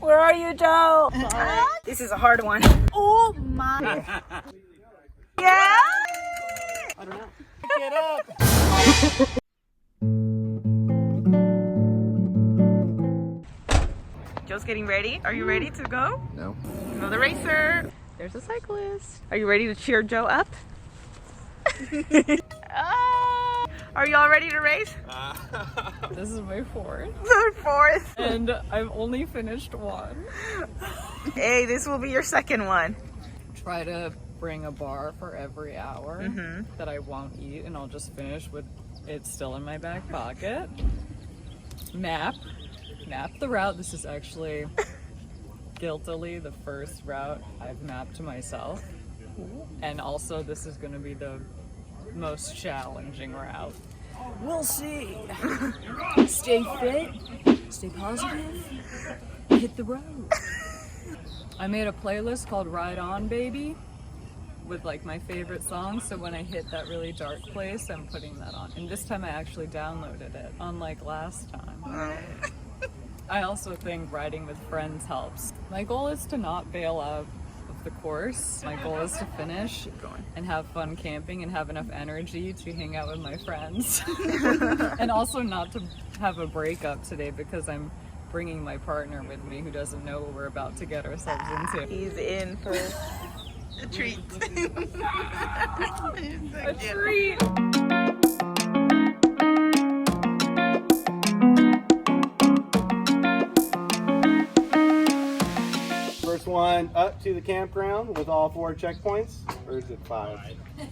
Where are you, Joe? This is a hard one. Oh my. Yeah? I don't know. Get up! Joe's getting ready. Are you ready to go? No. Another racer. There's a cyclist. Are you ready to cheer Joe up? Are y'all ready to race? This is my fourth. Fourth. And I've only finished one. Hey, this will be your second one. Try to bring a bar for every hour that I won't eat, and I'll just finish with it still in my back pocket. Map the route. This is actually guiltily the first route I've mapped to myself. And also this is going to be the most challenging route. We'll see. Stay fit, stay positive, hit the road. I made a playlist called Ride On Baby with like my favorite songs, so when I hit that really dark place, I'm putting that on. And this time I actually downloaded it, unlike last time. I also think riding with friends helps. My goal is to not bail out of the course. My goal is to finish and have fun camping and have enough energy to hang out with my friends. And also not to have a breakup today because I'm bringing my partner with me who doesn't know what we're about to get ourselves into. He's in for a treat. A treat! First one up to the campground with all 4 checkpoints. Or is it 5?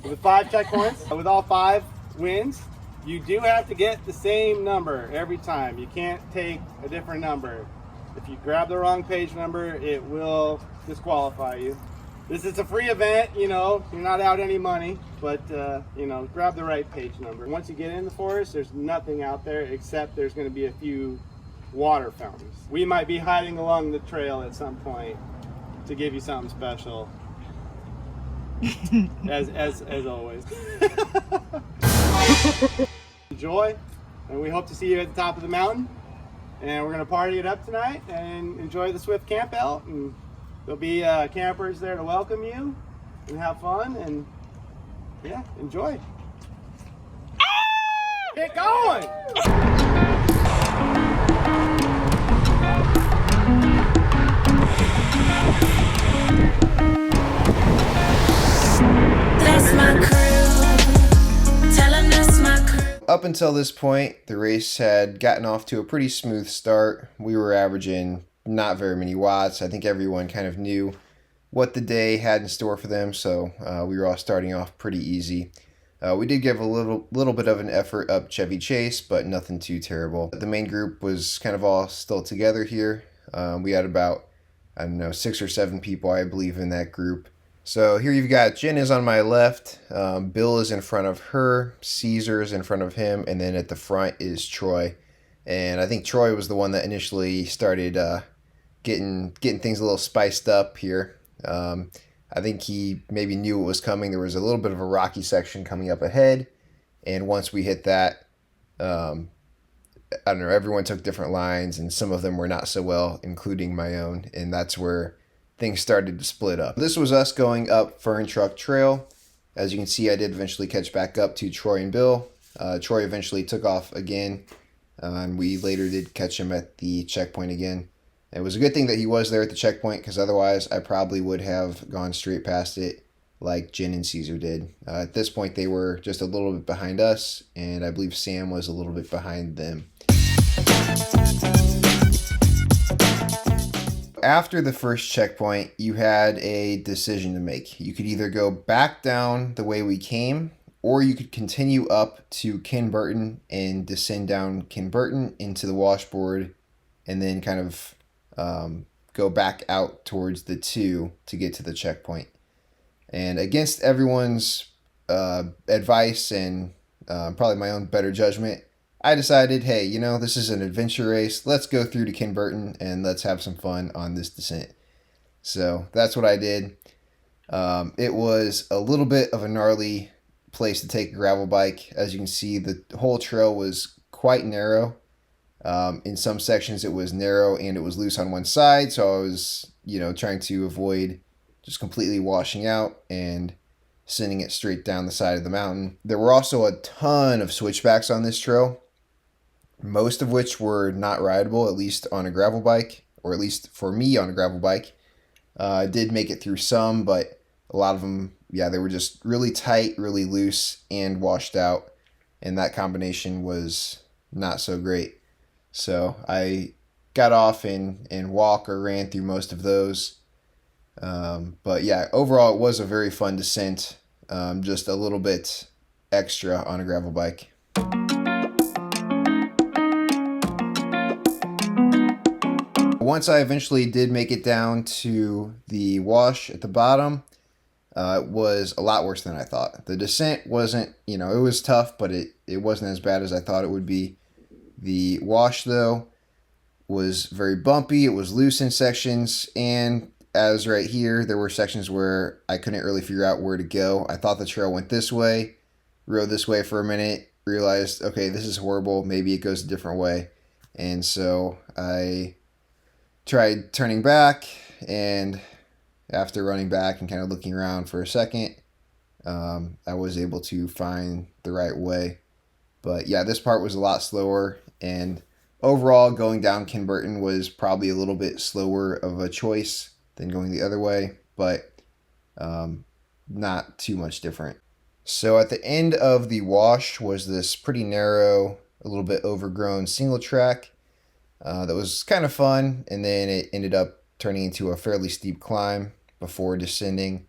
With 5 checkpoints. With all 5 wins, you do have to get the same number every time. You can't take a different number. If you grab the wrong page number, it will disqualify you. This is a free event, you know, you're not out any money, but, you know, grab the right page number. Once you get in the forest, there's nothing out there except there's going to be a few water fountains. We might be hiding along the trail at some point to give you something special. as always. Enjoy, and we hope to see you at the top of the mountain. And we're going to party it up tonight and enjoy the Swift camp out. And there'll be campers there to welcome you and have fun, and yeah, enjoy. Get going! That's my crew. Tell 'em that's my crew. Up until this point, the race had gotten off to a pretty smooth start. We were averaging not very many watts. I think everyone kind of knew what the day had in store for them, so we were all starting off pretty easy. We did give a little bit of an effort up Chevy Chase, but nothing too terrible. The main group was kind of all still together here. We had about, I don't know, 6 or 7 people, I believe, in that group. So here you've got Jen is on my left, Bill is in front of her, Caesar is in front of him, and then at the front is Troy. And I think Troy was the one that initially started getting things a little spiced up here. I think he maybe knew what was coming. There was a little bit of a rocky section coming up ahead, and once we hit that, I don't know, everyone took different lines, and some of them were not so well, including my own, and that's where things started to split up. This was us going up Fern Truck Trail. As you can see, I did eventually catch back up to Troy and Bill. Troy eventually took off again, and we later did catch him at the checkpoint again. It was a good thing that he was there at the checkpoint, because otherwise I probably would have gone straight past it like Jen and Caesar did. At this point, they were just a little bit behind us, and I believe Sam was a little bit behind them. After the first checkpoint, you had a decision to make. You could either go back down the way we came, or you could continue up to Kinburton and descend down Kinburton into the washboard, and then kind of go back out towards the 2 to get to the checkpoint. And against everyone's advice and probably my own better judgment, I decided, hey, you know, this is an adventure race. Let's go through to Kinburton and let's have some fun on this descent. So that's what I did. It was a little bit of a gnarly place to take a gravel bike. As you can see, the whole trail was quite narrow. In some sections it was narrow and it was loose on one side, so I was, trying to avoid just completely washing out and sending it straight down the side of the mountain. There were also a ton of switchbacks on this trail, most of which were not rideable, at least on a gravel bike, or at least for me on a gravel bike. I did make it through some, but a lot of them, they were just really tight, really loose, and washed out, and that combination was not so great. So I got off and walk or ran through most of those. But yeah, overall it was a very fun descent, just a little bit extra on a gravel bike. Once I eventually did make it down to the wash at the bottom, it was a lot worse than I thought. The descent wasn't, it was tough, but it wasn't as bad as I thought it would be. The wash, though, was very bumpy. It was loose in sections, and as right here, there were sections where I couldn't really figure out where to go. I thought the trail went this way, rode this way for a minute, realized, okay, this is horrible. Maybe it goes a different way. And so I tried turning back, and after running back and kind of looking around for a second, I was able to find the right way. But yeah, this part was a lot slower, and overall going down Kinburton was probably a little bit slower of a choice than going the other way, but not too much different. So at the end of the wash was this pretty narrow, a little bit overgrown single track that was kind of fun, and then it ended up turning into a fairly steep climb before descending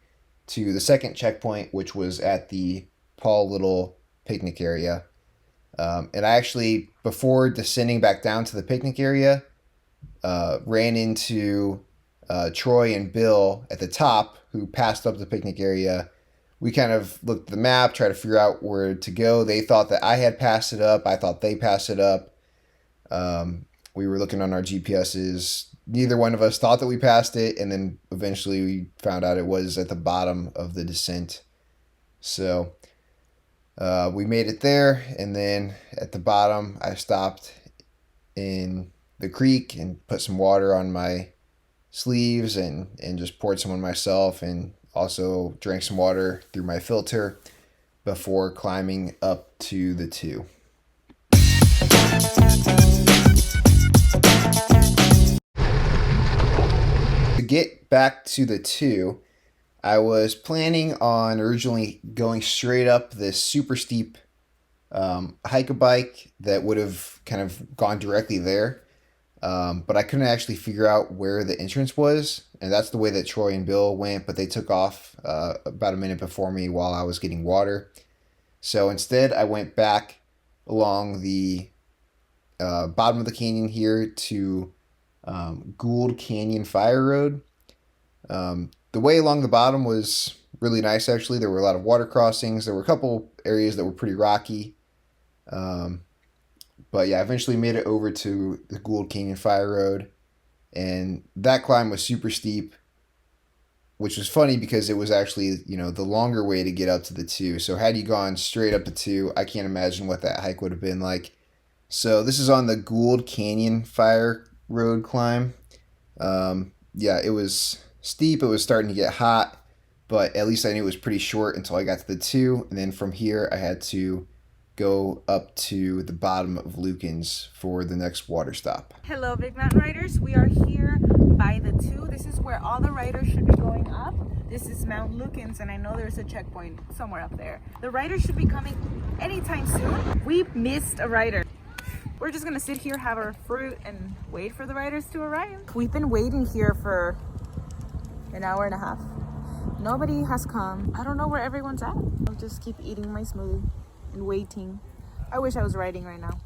to the second checkpoint, which was at the Paul Little picnic area. And I actually, before descending back down to the picnic area, ran into Troy and Bill at the top, who passed up the picnic area. We kind of looked at the map, tried to figure out where to go. They thought that I had passed it up. I thought they passed it up. We were looking on our GPSs. Neither one of us thought that we passed it, and then eventually we found out it was at the bottom of the descent. So we made it there, and then at the bottom I stopped in the creek and put some water on my sleeves and just poured some on myself, and also drank some water through my filter before climbing up to the 2. To get back to the 2, I was planning on originally going straight up this super steep hike-a-bike that would have kind of gone directly there. But I couldn't actually figure out where the entrance was, and that's the way that Troy and Bill went, but they took off about a minute before me while I was getting water. So instead, I went back along the bottom of the canyon here to Gould Canyon Fire Road. The way along the bottom was really nice, actually. There were a lot of water crossings. There were a couple areas that were pretty rocky. But yeah, I eventually made it over to the Gould Canyon Fire Road, and that climb was super steep, which was funny because it was actually, the longer way to get up to the 2. So had you gone straight up to 2, I can't imagine what that hike would have been like. So this is on the Gould Canyon Fire Road climb. Yeah, it was steep. It was starting to get hot, but at least I knew it was pretty short until I got to the 2. And then from here, I had to go up to the bottom of Lukens for the next water stop. Hello, Big Mountain Riders. We are here by the 2. This is where all the riders should be going up. This is Mount Lukens, and I know there's a checkpoint somewhere up there. The riders should be coming anytime soon. We missed a rider. We're just gonna sit here, have our fruit, and wait for the riders to arrive. We've been waiting here for an hour and a half. Nobody has come. I don't know where everyone's at. I'll just keep eating my smoothie and waiting. I wish I was riding right now.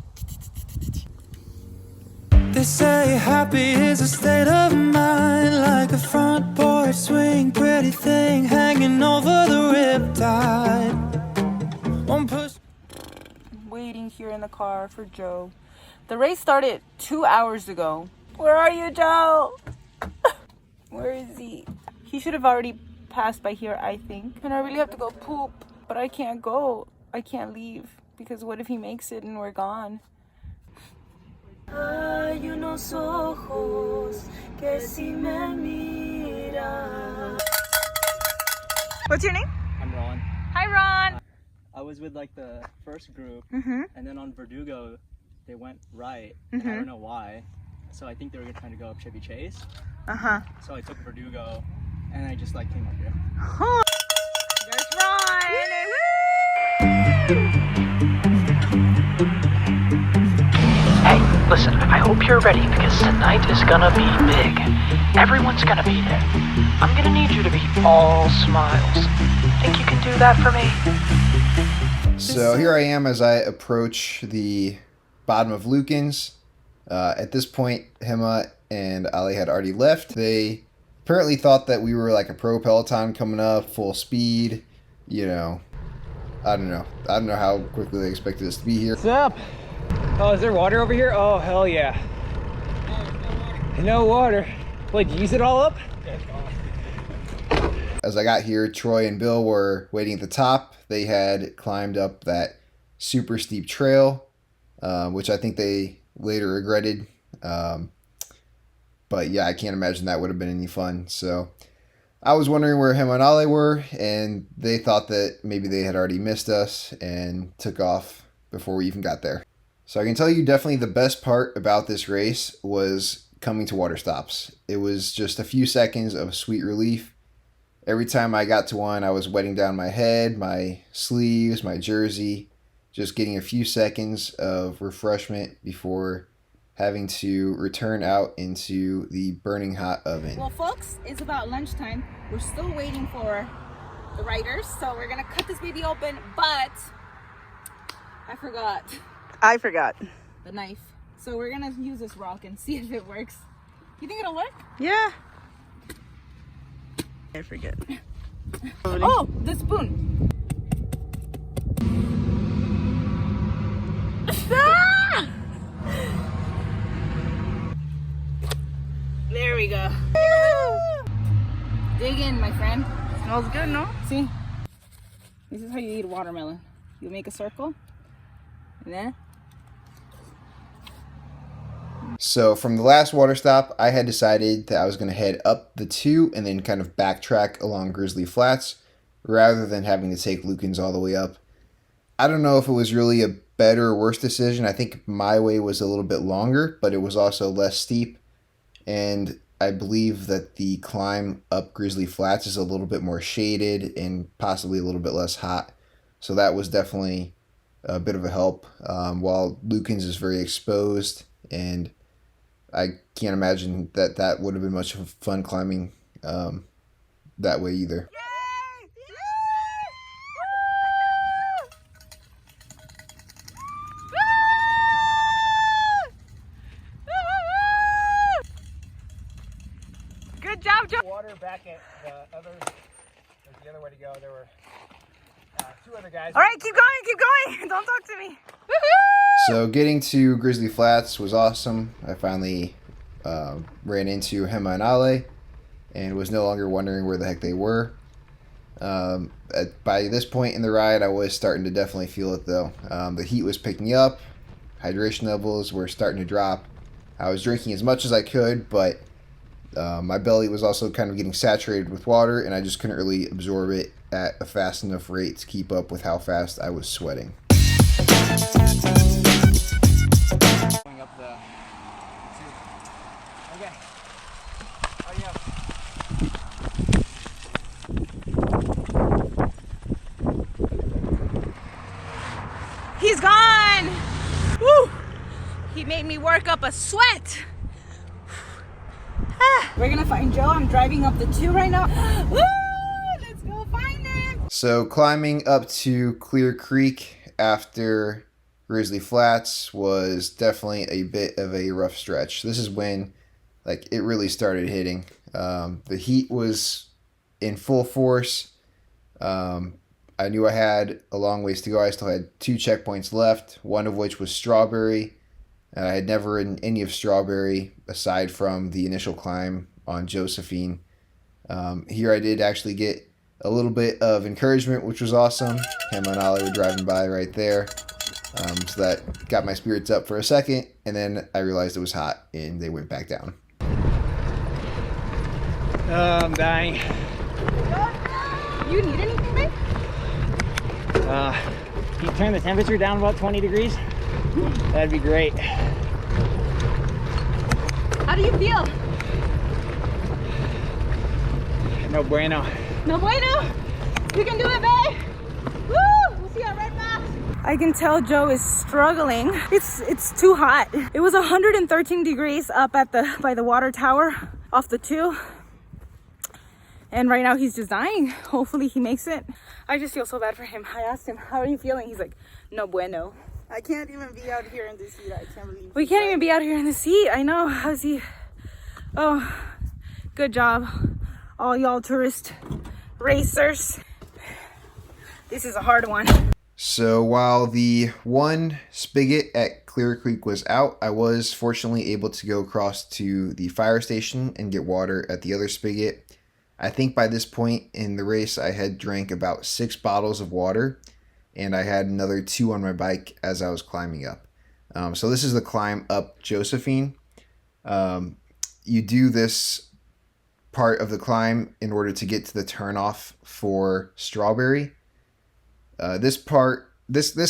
They say happy is a state of mind, like a front porch swing, pretty thing hanging over the riptide. One push. Waiting here in the car for Joe. The race started 2 hours ago. Where are you, Joe? Where is he? He should have already passed by here, I think. And I really have to go poop, but I can't go. I can't leave because what if he makes it and we're gone? Hay unos ojos que si me miran. What's your name? I'm Ron. Hi, Ron. I was with like the first group, Mm-hmm. and then on Verdugo, they went right, and I don't know why. So I think they were trying to go up Chevy Chase. Uh-huh. So I took Verdugo, and I just like came up here. There's Ron. Hey, listen, I hope you're ready because tonight is gonna be big. Everyone's gonna be there. I'm gonna need you to be all smiles. Think you can do that for me? So here I am as I approach the bottom of Lukens. At this point, Hema and Ali had already left. They apparently thought that we were like a pro Peloton coming up, full speed. You know, I don't know. I don't know how quickly they expected us to be here. What's up? Oh, is there water over here? Oh, hell yeah. No water. Wait, did you use it all up? As I got here, Troy and Bill were waiting at the top. They had climbed up that super steep trail, which I think they later regretted. But yeah, I can't imagine that would have been any fun. So I was wondering where him and Ale were, and they thought that maybe they had already missed us and took off before we even got there. So I can tell you definitely the best part about this race was coming to water stops. It was just a few seconds of sweet relief. Every time I got to one, I was wetting down my head, my sleeves, my jersey, just getting a few seconds of refreshment before having to return out into the burning hot oven. Well, folks, it's about lunchtime. We're still waiting for the riders, so we're gonna cut this baby open, but I forgot the knife. So we're gonna use this rock and see if it works. You think it'll work? Yeah. I forget. Oh, the spoon. Ah! There we go. Dig in, my friend. Smells good, no? See? This is how you eat watermelon. You make a circle, and then So from the last water stop, I had decided that I was going to head up the 2 and then kind of backtrack along Grizzly Flats rather than having to take Lukens all the way up. I don't know if it was really a better or worse decision. I think my way was a little bit longer, but it was also less steep. And I believe that the climb up Grizzly Flats is a little bit more shaded and possibly a little bit less hot. So that was definitely a bit of a help, while Lukens is very exposed, and I can't imagine that that would have been much of fun climbing that way either. good job, Joe. Water back at the other way to go. There were 2 other guys. All right, keep going. Don't talk to me. So getting to Grizzly Flats was awesome. I finally ran into Hema and Ale and was no longer wondering where the heck they were. By this point in the ride, I was starting to definitely feel it though. The heat was picking up, hydration levels were starting to drop. I was drinking as much as I could, but my belly was also kind of getting saturated with water, and I just couldn't really absorb it at a fast enough rate to keep up with how fast I was sweating. Going up the 2. Okay. Oh yeah. He's gone. Woo! He made me work up a sweat. We're gonna find Joe. I'm driving up the 2 right now. Woo! Let's go find him. So climbing up to Clear Creek after Grizzly Flats was definitely a bit of a rough stretch. This is when like it really started hitting. The heat was in full force. I knew I had a long ways to go. I still had 2 checkpoints left, one of which was Strawberry. I had never ridden any of Strawberry aside from the initial climb on Josephine. Here I did actually get a little bit of encouragement, which was awesome. Him and Ollie were driving by right there. So that got my spirits up for a second, and then I realized it was hot and they went back down. I'm dying. You need anything, babe? Can you turn the temperature down about 20 degrees? That'd be great. How do you feel? No bueno. No bueno. You can do it, babe. Woo! We'll see you right back. I can tell Joe is struggling. It's too hot. It was 113 degrees up at by the water tower off the 2. And right now he's just dying. Hopefully he makes it. I just feel so bad for him. I asked him, how are you feeling? He's like, no bueno. I can't even be out here in this heat. I can't believe We can't even be out here in this heat. I know. How's he? Oh, good job. All y'all tourist racers. This is a hard one. So while the one spigot at Clear Creek was out, I was fortunately able to go across to the fire station and get water at the other spigot. I think by this point in the race, I had drank about 6 bottles of water, and I had another 2 on my bike as I was climbing up. So this is the climb up Josephine. You do this part of the climb in order to get to the turnoff for Strawberry. This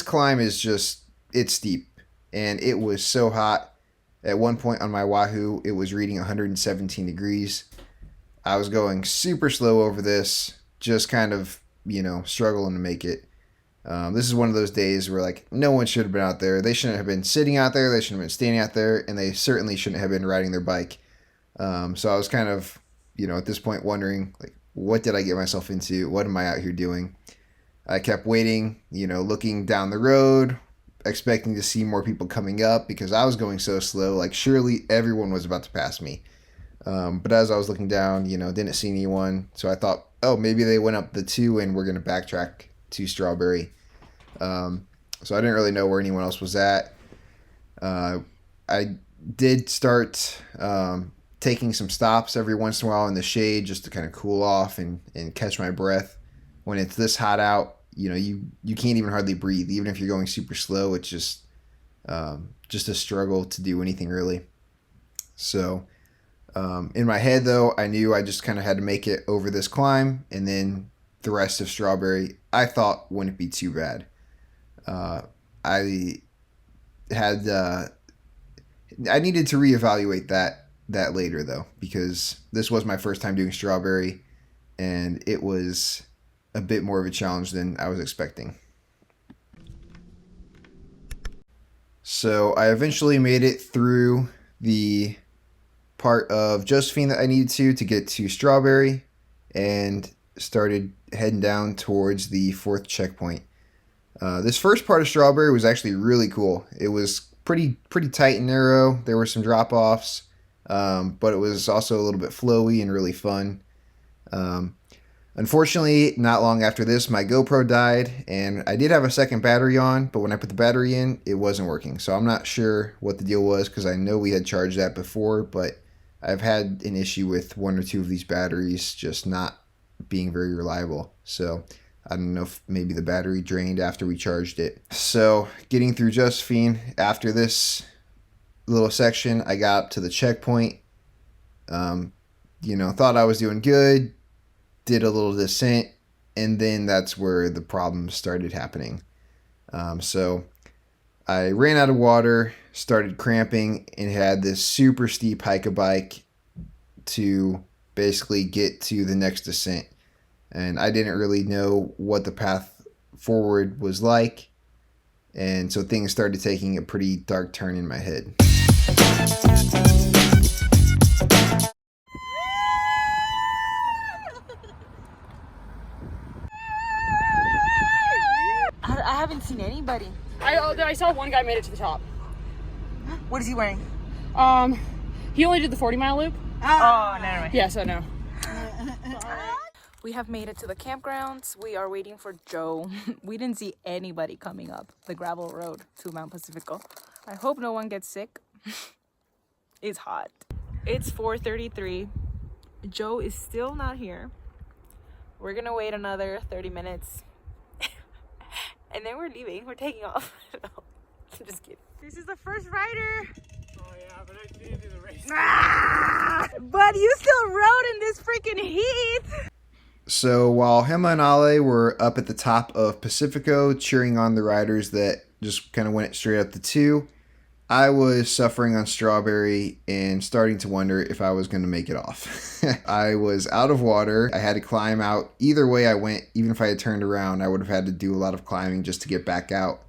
climb is just, it's steep, and it was so hot. At one point on my Wahoo, it was reading 117 degrees. I was going super slow over this, just kind of, struggling to make it. This is one of those days where, like, no one should have been out there. They shouldn't have been sitting out there. They shouldn't have been standing out there, and they certainly shouldn't have been riding their bike. So I was kind of, at this point wondering, like, what did I get myself into? What am I out here doing? I kept waiting, looking down the road, expecting to see more people coming up because I was going so slow. Like, surely everyone was about to pass me. But as I was looking down, didn't see anyone. So I thought, oh, maybe they went up the 2 and we're going to backtrack to Strawberry. So I didn't really know where anyone else was at. I did start taking some stops every once in a while in the shade just to kind of cool off and catch my breath. When it's this hot out, you can't even hardly breathe. Even if you're going super slow, it's just a struggle to do anything really. So in my head, though, I knew I just kind of had to make it over this climb, and then the rest of Strawberry, I thought wouldn't be too bad. I needed to reevaluate that later, though, because this was my first time doing Strawberry, and it was a bit more of a challenge than I was expecting. So I eventually made it through the part of Josephine that I needed to get to Strawberry, and started heading down towards the 4th checkpoint. This first part of Strawberry was actually really cool. It was pretty tight and narrow. There were some drop-offs, but it was also a little bit flowy and really fun. Unfortunately, not long after this, my GoPro died, and I did have a second battery on, but when I put the battery in, it wasn't working. So I'm not sure what the deal was, because I know we had charged that before, but I've had an issue with 1 or 2 of these batteries just not being very reliable. So I don't know if maybe the battery drained after we charged it. So getting through Josephine, after this little section, I got up to the checkpoint. Thought I was doing good, did a little descent, and then that's where the problems started happening. So I ran out of water, started cramping, and had this super steep hike-a-bike to basically get to the next descent. And I didn't really know what the path forward was like, and so things started taking a pretty dark turn in my head. I haven't seen anybody. I saw one guy made it to the top. What is he wearing? He only did the 40-mile loop. Oh, never mind. Yeah, so no. We have made it to the campgrounds. We are waiting for Joe. We didn't see anybody coming up the gravel road to Mount Pacifico. I hope no one gets sick. It's hot. It's 4:33. Joe is still not here. We're gonna wait another 30 minutes. And then we're leaving. We're taking off. Just kidding. This is the first rider. Oh yeah, but I didn't do the race. But you still rode in this freaking heat. So while Hema and Ale were up at the top of Pacifico cheering on the riders that just kind of went straight up to 2, I was suffering on Strawberry and starting to wonder if I was going to make it off. I was out of water. I had to climb out. Either way I went, even if I had turned around, I would have had to do a lot of climbing just to get back out.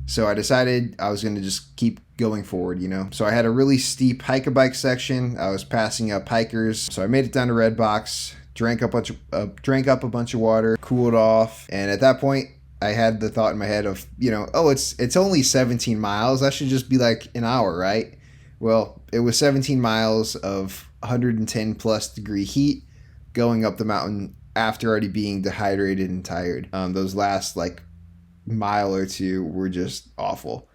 So I decided I was going to just keep going forward, you know. So I had a really steep hike-a-bike section. I was passing up hikers. So I made it down to Red Box, drank up a bunch of water, cooled off, and at that point, I had the thought in my head of, you know, oh, it's only 17 miles. That should just be like an hour, right? Well, it was 17 miles of 110 plus degree heat going up the mountain after already being dehydrated and tired. Those last like mile or two were just awful.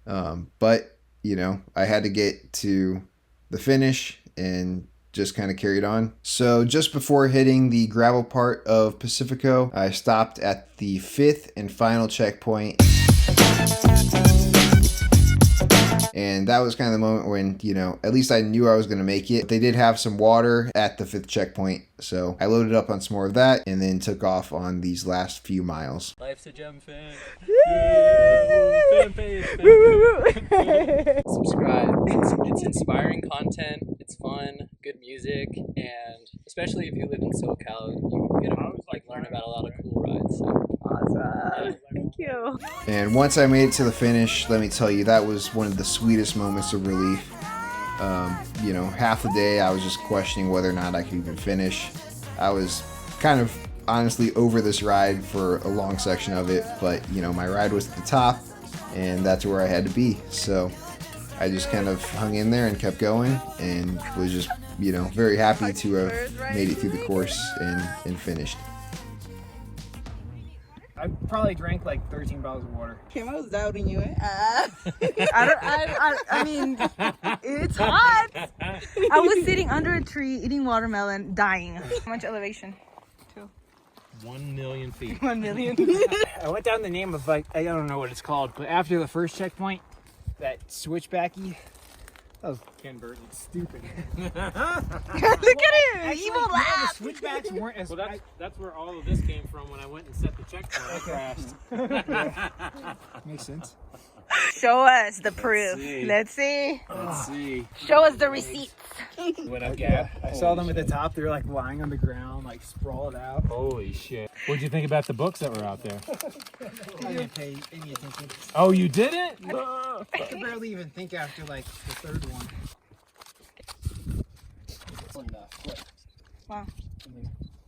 But, you know, I had to get to the finish and just kind of carried on. So just before hitting the gravel part of Pacifico, I stopped at the 5th and final checkpoint. And that was kind of the moment when, you know, at least I knew I was going to make it. They did have some water at the 5th checkpoint, so I loaded up on some more of that and then took off on these last few miles. Life's a gem fan. Subscribe. It's inspiring content. It's fun, good music, and especially if you live in SoCal, you get to like learn about a lot of cool rides. So. Awesome. Thank you. And once I made it to the finish, let me tell you, that was one of the sweetest moments of relief. You know, half the day I was just questioning whether or not I could even finish. I was kind of honestly over this ride for a long section of it, but you know, my ride was at the top and that's where I had to be. So I just kind of hung in there and kept going and was just, you know, very happy to have made it through the course and finished. I probably drank like 13 bottles of water. Kim, I was doubting you. I mean, it's hot. I was sitting under a tree eating watermelon, dying. How much elevation? 1 million feet. 1 million. I went down the name of like, I don't know what it's called, but after the first checkpoint, that switchbacky, that was Ken Burton. Stupid. Look at him! Actually, Evil you know, laugh! the switchbacks weren't as... Well, that's where all of this came from when I went and set the checkpoint. I crashed. Makes sense. Show us the proof. Let's see. Let's see. Show us the receipts. What up, Yeah, Gab? I saw them at the top. They were like lying on the ground, like sprawled out. Holy shit. What'd you think about the books that were out there? I didn't pay any attention. Oh, you didn't? I could barely even think after like the third one. Wow.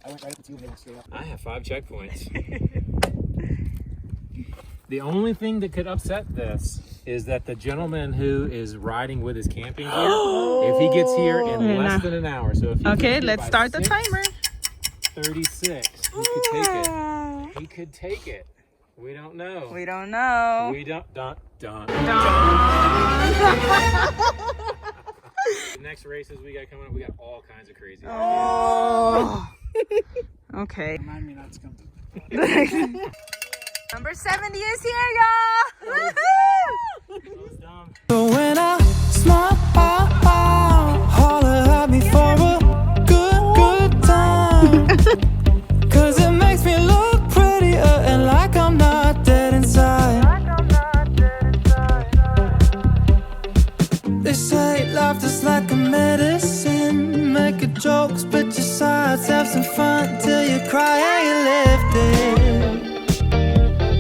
I went right up to 2 and they went straight up. I have 5 checkpoints. The only thing that could upset this is that the gentleman who is riding with his camping gear, if he gets here in less than an hour, so if he Okay, let's start the timer. 36, he could take it. He could take it. We don't know. We don't know. We don't. Dun. The next races we got coming up, we got all kinds of crazy. Oh. Okay. Remind me not to come to. Number 70 is here, y'all. So when I smile, holler at me for a good time. Cause it makes me look prettier and like I'm not dead inside. They say laughter's like a medicine. Make a joke, split your sides, have some fun till you cry and you lift it.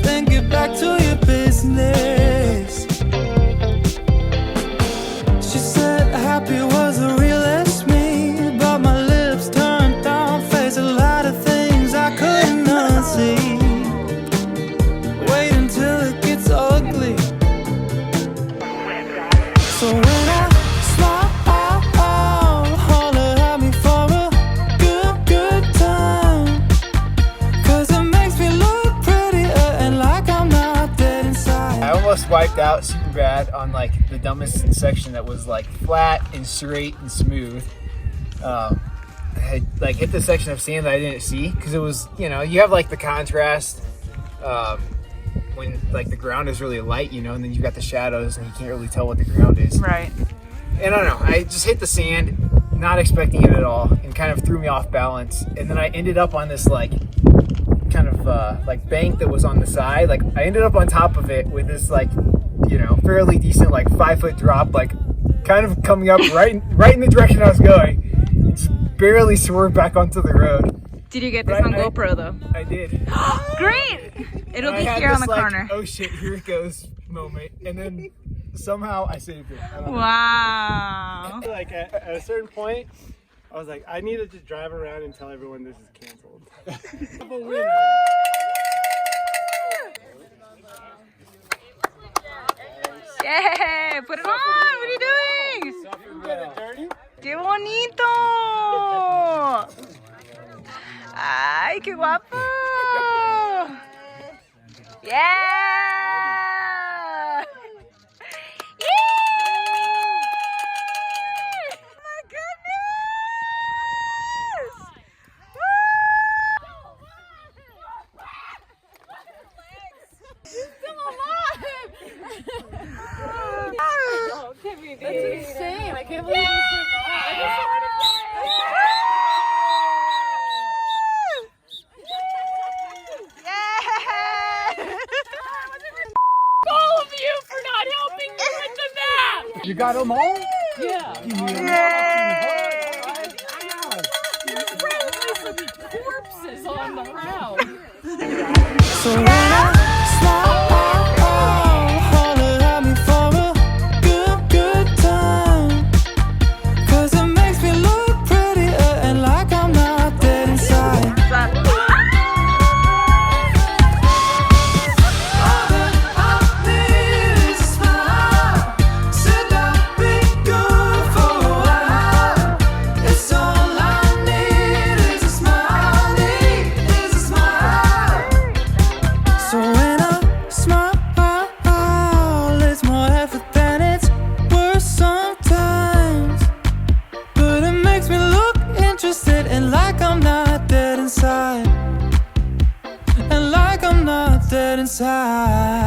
Then get back to your business. She said happy was the realest me, but my lips turned down, face a lot of things I couldn't unsee. Wait until it gets ugly. So when I smile, holler at me for a good time. Cause it makes me look prettier and like I'm not dead inside. I almost wiped out super bad on like the dumbest section that was like flat and straight and smooth. I like hit the section of sand that I didn't see because it was, you know, you have like the contrast when like the ground is really light, you know, and then you've got the shadows and you can't really tell what the ground is. Right. And I don't know, I just hit the sand, not expecting it at all, and kind of threw me off balance. And then I ended up on this like kind of like bank that was on the side. Like I ended up on top of it with this like, you know, fairly decent like 5-foot drop, like kind of coming up right in the direction I was going. And just barely swerved back onto the road. Did you get this on GoPro though? I did. Great! It'll And be I had here on this, the like, corner. Oh shit, here it goes moment. And then somehow I saved it. I don't know. Wow. Like at a certain point, I was like, I need to just drive around and tell everyone this is canceled. Yeah, put it on. What are you doing? ¡Qué bonito! ¡Ay, qué guapo! ¡Yeah! ¡Yeah! Oh my goodness! Woo! He's still alive! That's insane. I can't believe you survived. All of you for not helping me with the map. You got them all? Yeah. Probably some corpses on the ground. So when I smile, holler at me for a good time. 'Cause it makes me look prettier and like I'm not dead inside. All that I need is a smile. Said I'd be good for a while. It's all I need is a smile. Is a smile. So when I smile, it's more effort than it's worth sometimes. But it makes me look interested and like I'm not dead inside. And like I'm not dead inside.